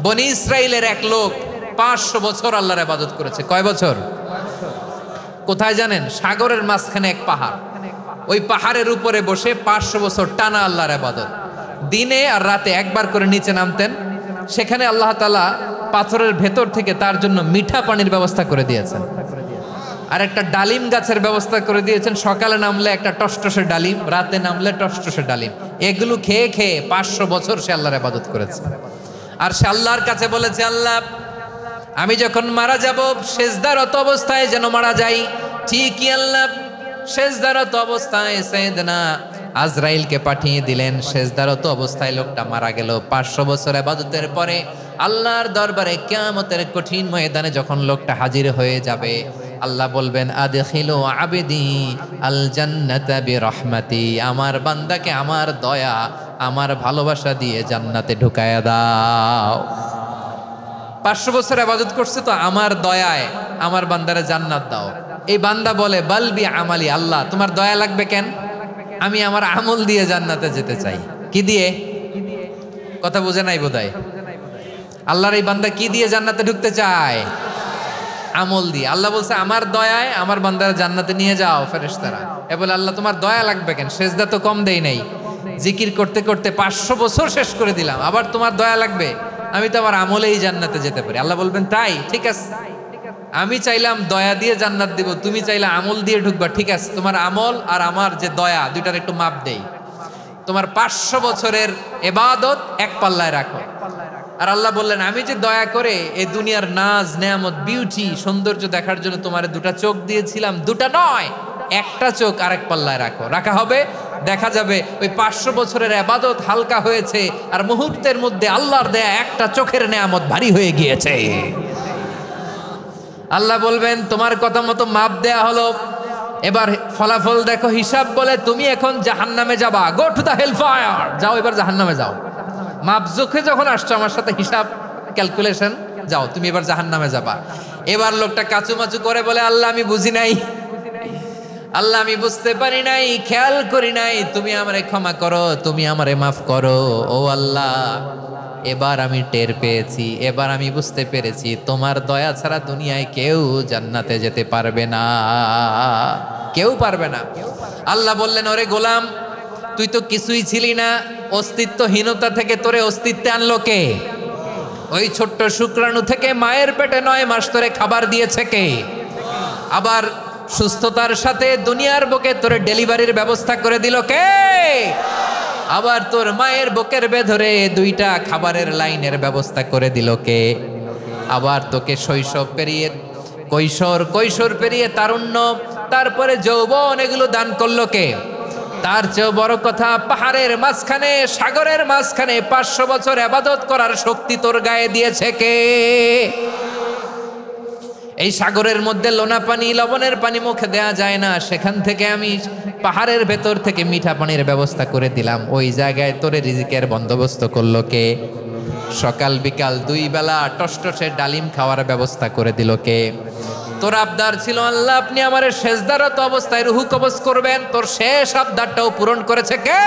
বনি ইসরাইলের এক লোক 500 বছর আল্লাহর ইবাদত করেছে। কয় বছর? কোথায় জানেন? সাগরের মাঝখানে এক পাহাড়, ওই পাহাড়ের উপরে বসে 500 বছর টানা আল্লাহর ইবাদত। দিনে আর রাতে একবার করে নিচে নামতেন। সেখানে আল্লাহ তাআলা পাথরের ভেতর থেকে তার জন্য মিঠা পানির ব্যবস্থা করে দিয়েছেন, আর একটা ডালিম গাছের ব্যবস্থা করে দিয়েছেন। সকালে নামলে একটা টসটসে ডালিম, রাতে নামলে টসটসে ডালিম। এগুলো খেয়ে খেয়ে 500 বছর সে আল্লাহর ইবাদত করেছে। আর সে আল্লাহর কাছে বলেছে, আল্লাহ আমি যখন মারা যাব সেজদারত অবস্থায় যেন মারা যাই। ঠিকই আল্লাহ সেজদারত অবস্থায় সাইয়েদনা আজরাইলকে পাঠিয়ে দিলেন। সেজদারত অবস্থায় লোকটা মারা গেল। 500 বছর ইবাদতের পরে আল্লাহর দরবারে কিয়ামতের কঠিন ময়দানে যখন লোকটা হাজির হয়ে যাবে, আল্লাহ বলবেন, আদখিলু আবদি আল জান্নাতা বিরহমাতি, আমার বান্দাকে আমার দয়া আমার ভালোবাসা দিয়ে জান্নাতে ঢুকায়া দাও। 500 বছর ইবাদত করছে তো আমার দয়ায় আমার বান্দারে জান্নাত দাও। এই বান্দা বলে, বালবি আমালি, আল্লাহ তোমার দয়া লাগবে কেন? আমি আমার আমল দিয়ে জান্নাতে যেতে চাই। কি দিয়ে? কথা বুঝে নাই বোধহয়। আল্লাহর এই বান্দা কি দিয়ে জান্নাতে ঢুকতে চায়? আমল দিয়ে। আল্লাহ বলছে, আমার দয়ায় আমার বান্দারা জান্নাতে নিয়ে যাও ফেরেশতারা। এ বলে, আল্লাহ তোমার দয়া লাগবে কেন? সেজদা তো কম দেই নাই, জিকির করতে করতে 500 বছর শেষ করে দিলাম, আবার তোমার দয়া লাগবে? আমি তো আমার আমলেই জান্নাতে যেতে পারি। আল্লাহ বলবেন, তাই ঠিক আছে, আমি চাইলাম দয়া দিয়ে জান্নাত দিব, তুমি চাইলে আমল দিয়ে ঢুকবা, ঠিক আছে, তোমার আমল আর আমার যে দয়া দুইটার একটু মাপ দেই। তোমার 500 বছরের ইবাদত এক পাল্লায় রাখো। আর আল্লাহ বললেন, আমি যে দয়া করে এই দুনিয়ার নাজ নেয়ামত বিউটি সৌন্দর্য দেখার জন্য তোমার দুটা চোখ দিয়েছিলাম, দুটা নয় একটা চোখ আরেক পাল্লায় রাখো। রাখা হবে, দেখা যাবে ওই 500 বছরের ইবাদত হালকা হয়েছে, আর মুহূর্তের মধ্যে আল্লাহর দেয়া একটা চোখের নেয়ামত ভারী হয়ে গিয়েছে। আল্লাহ বলবেন, তোমার কথা মতো মাপ দেয়া হলো, এবার ফলাফল দেখো, হিসাব বলে তুমি এখন জাহান্নামে যাবা। Go to the hell fire, যাও এবার জাহান্নামে যাও। মাপ জোখে যখন আসছো আমার সাথে হিসাব ক্যালকুলেশন, যাও তুমি এবার জাহান্নামে যাবা। এবার লোকটা কাচুমাচু করে বলে, আল্লাহ আমি বুঝি নাই, আল্লাহ আমি বুঝতে পারি নাই, খেয়াল করি নাই, তুমি আমারে ক্ষমা করো, তুমি আমারে মাফ করো। ও আল্লাহ, এবার আমি টের পেয়েছি, এবার আমি বুঝতে পেরেছি, তোমার দয়া ছাড়া দুনিয়ায় কেউ জান্নাতে যেতে পারবে না, কেউ পারবে না। আল্লাহ বললেন, ওরে গোলাম, তুই তো কিছুই ছিলি না, অস্তিত্বহীনতা থেকে তোরে অস্তিত্বে আনলো কে? ওই ছোট্ট শুক্রাণু থেকে মায়ের পেটে 9 মাস ধরে খাবার দিয়েছে কে? আবার সুস্থতার সাথে দুনিয়ার বুকে তোরে ডেলিভারির ব্যবস্থা করে দিল কে? আবার তোর মায়ের বুকের ভেতরে 2টা খাবারের লাইনের ব্যবস্থা করে দিল কে? আবার তোকে শৈশব পেরিয়ে কৈশোর পেরিয়ে তারুণ্য, তারপরে যৌবন, এগুলো দান করলো কে? তার চেয়ে বড় কথা, পাহাড়ের মাঝখানে সাগরের মাঝখানে 500 বছর ইবাদত করার শক্তি তোর গায়ে দিয়েছে কে? এই সাগরের মধ্যে লোনা পানি, লবণের পানি মুখে দেয়া যায় না, সেখান থেকে আমি পাহাড়ের ভেতর থেকে মিঠা পানির ব্যবস্থা করে দিলাম। ওই জায়গায় তোরে রিজিকের বন্দোবস্ত করলো কে? সকাল বিকাল 2 বেলা টসটসে ডালিম খাওয়ার ব্যবস্থা করে দিল কে? তোর আবদার ছিল, আল্লাহ আপনি আমার সেজদারত অবস্থায় রুহু কবজ করবেন, তোর শেষ আবদারটাও পূরণ করেছে কে?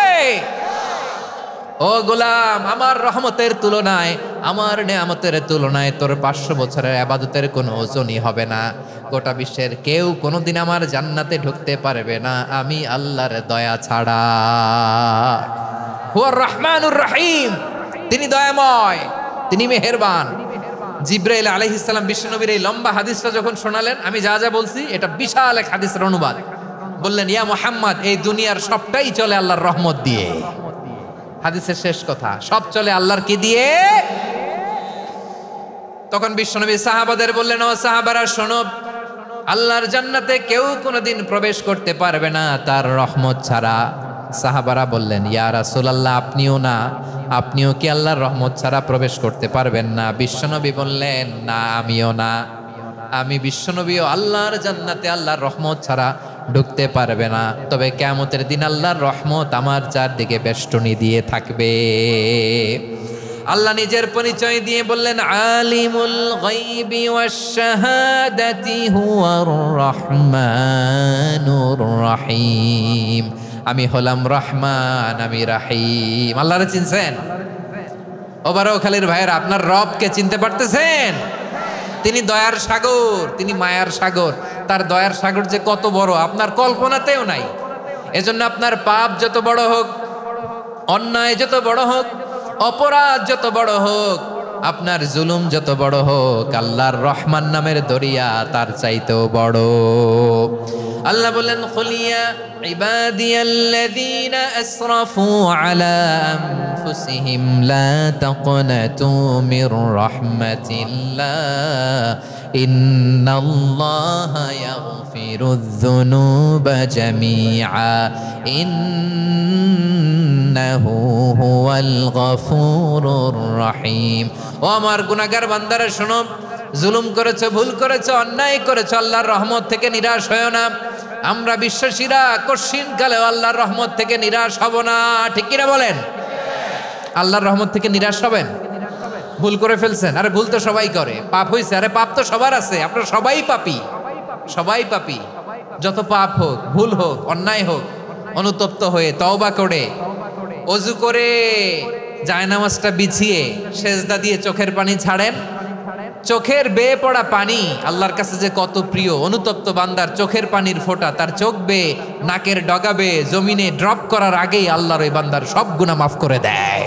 ও গোলাম, আমার রহমতের তুলনায়, আমার নেয়ামতের তুলনায় তোর 500 বছরের ইবাদতের কোনো ওজনই হবে না। গোটা বিশ্বের কেউ কোনোদিন আমার জান্নাতে ঢুকতে পারবে না আমি আল্লাহর দয়া ছাড়া। হুয়ার রহমানুর রহিম, তিনি দয়াময়, তিনি মেহেরবান। জিব্রাইল আলাইহিস সালাম বিশ্বনবীর এই লম্বা হাদিসটা যখন শোনালেন, আমি যা যা বলছি এটা বিশাল এক হাদিসের অনুবাদ। বললেন, ইয়া মুহাম্মদ, এই দুনিয়ার সবটাই চলে আল্লাহর রহমত দিয়ে। হাদিসের শেষ কথা, সব চলে আল্লাহর কি দিয়ে? তখন বিশ্বনবী সাহাবাদের বললেন, ও সাহাবারা শোনো, আল্লাহর জান্নাতে কেউ কোনোদিন প্রবেশ করতে পারবে না তার রহমত ছাড়া। সাহাবারা বললেন, ইয়া রাসূলুল্লাহ, আপনিও না? আপনিও কি আল্লাহর রহমত ছাড়া প্রবেশ করতে পারবেন না? বিশ্বনবী বললেন, না আমিও না, আমি বিশ্বনবীও আল্লাহর জান্নাতে আল্লাহর রহমত ছাড়া ঢুকতে পারবে না। তবে কিয়ামতের দিন আল্লাহর রহমত আমার চারদিকে বেষ্টনী দিয়ে থাকবে। আল্লাহ নিজের পরিচয় দিয়ে বললেন, আলিমুল গায়বি ওয়াশ শাহাদাতি হুয়ার রহমানুর রহিম, আমি হলাম রহমান, আমি রাহিম। আল্লাহরে চিনছেন? বারোখালীর ভাইয়েরা, আপনার রবকে চিনতে পারতেছেন? তিনি দয়ার সাগর, তিনি মায়ার সাগর। তার দয়ার সাগর যে কত বড় আপনার কল্পনাতেও নাই। এজন্য আপনার পাপ যত বড় হোক, অন্যায় যত বড় হোক, অপরাধ যত বড় হোক, আপনার জুলুম যত বড় হোক, আল্লাহর রহমান নামের দরিয়া তার চাইতেও বড়। আল্লাহ বলেন, খুলিয়া ইবাদিয়াল্লাযীনা আসরাফু আলা আনফুসিহিম লা তাকনাতু মির রাহমাতিল্লাহ ইন্নাল্লাহা ইয়াগফিরুয যুনুবা জামিআ ইন্নাহু হুয়াল গফুরুর রহিম। ও আমার গুনাহগার বান্দারা শোনো, জুলুম করেছো, ভুল করেছো, অন্যায় করেছো, আল্লাহর রহমত থেকে নিরাশ হয়ো না। আমরা বিশ্বাসীরা কশিনকালেও আল্লাহর রহমত থেকে নিরাশ হব না, ঠিক কিনা বলেন? আল্লাহর রহমত থেকে নিরাশ হবেন? ভুল করে ফেলছেন, আরে ভুল তো সবাই করে। পাপ হয়েছে, আরে পাপ তো সবার আছে, আপনারা সবাই পাপী, সবাই পাপী। যত পাপ হোক, ভুল হোক, অন্যায় হোক, অনুতপ্ত হয়ে তওবা করে, ওযু করে, জায়নামাজটা বিছিয়ে সেজদা দিয়ে চোখের পানি ছাড়েন। চোখের বেয়ে পড়া পানি আল্লাহর কাছে যে কত প্রিয়। অনুতপ্ত বান্দার চোখের পানির ফোঁটা তার চোখ বেয়ে, নাকের ডগা বেয়ে জমিনে ড্রপ করার আগেই আল্লাহর ওই বান্দার সব গুনাহ মাফ করে দেয়।